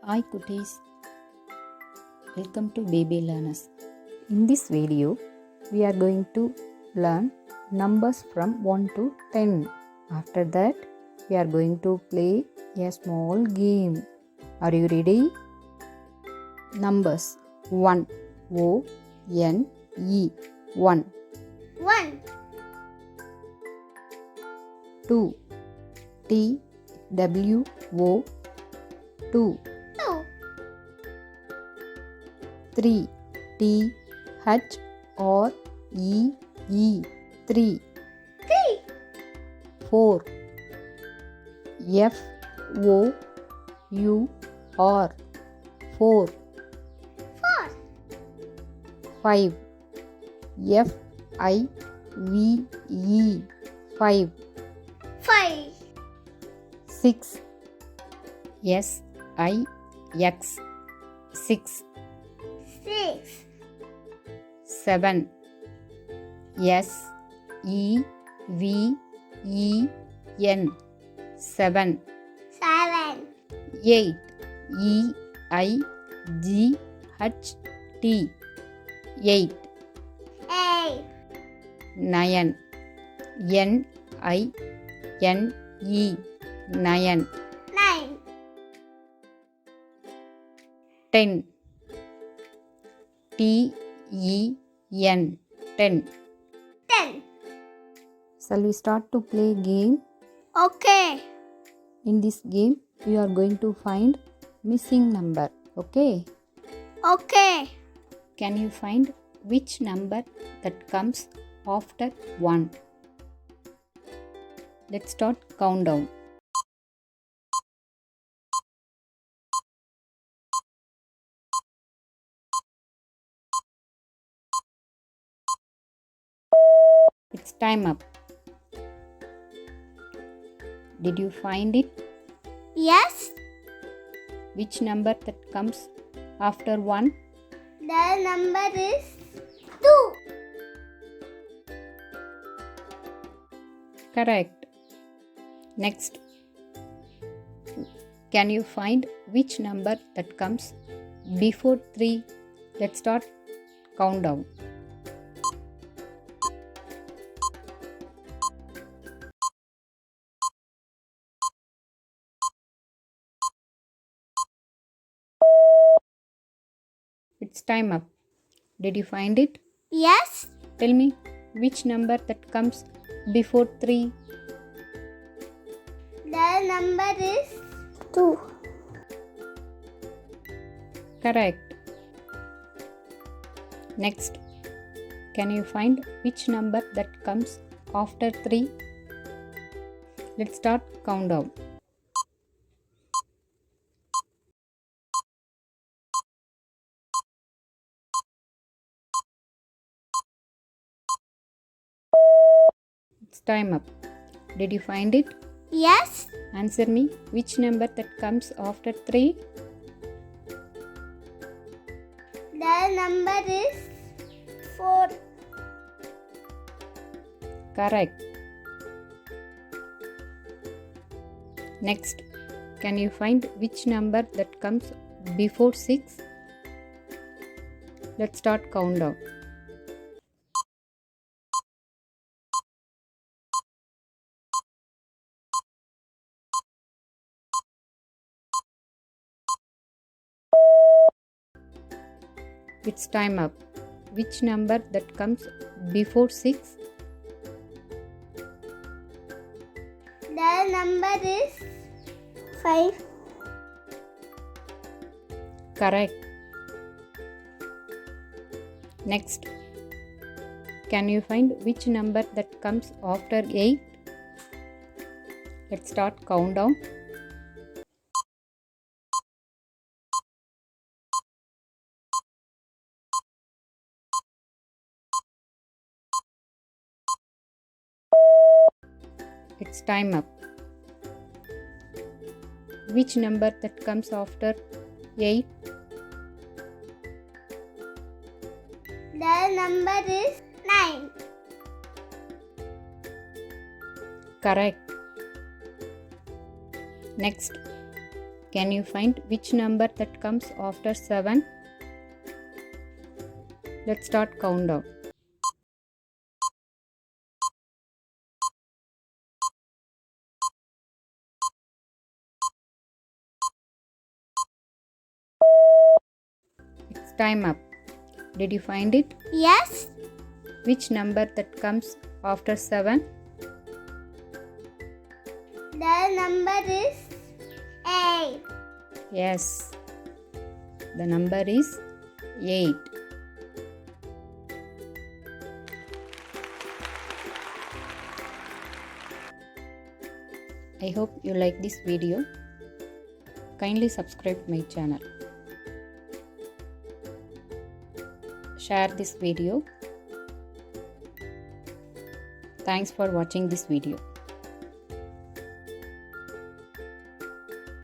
Hi cuties, welcome to Baby Learners. In this video, we are going to learn numbers from 1 to 10. After that, we are going to play a small game. Are you ready? Numbers 1 O N E 1 1, 2 T W O 2 2, 3 T H R E E 3 3, 4 F O U R 4 4, 5 F I V E 5 5, 6 S I X 6 6, 7 S E V E N 7 7, 8 E I G H T 8 8, 9 N I N E 9 9, 10 T E N 10. 10. Shall we start to play game? Okay. In this game, we are going to find missing number. Okay? Okay. Can you find which number that comes after 1? Let's start countdown. It's time up. Did you find it? Yes, Which number that comes after 1? the number is 2. Correct. Next. Can you find which number that comes before 3? Let's start countdown. It's time up. Did you find it? Yes, Tell me which number that comes before 3? the number is 2. Correct. Next. Can you find which number that comes after 3? Let's start countdown. It's time up. Did you find it? Yes, Answer me which number that comes after 3? the number is 4. Correct. Next, can you find which number that comes before 6? Let's start countdown. It's time up. Which number that comes before 6? The number is 5. Correct. Next, can you find which number that comes after 8? Let's start countdown. It's time up. Which number that comes after 8? The number is 9. Correct. Next, Can you find which number that comes after 7? Let's start countdown. It's time up. Did you find it? Yes. Which number that comes after 7? The number is 8. Yes. The number is 8. I hope you like this video. Kindly subscribe my channel. Share this video. Thanks for watching this video.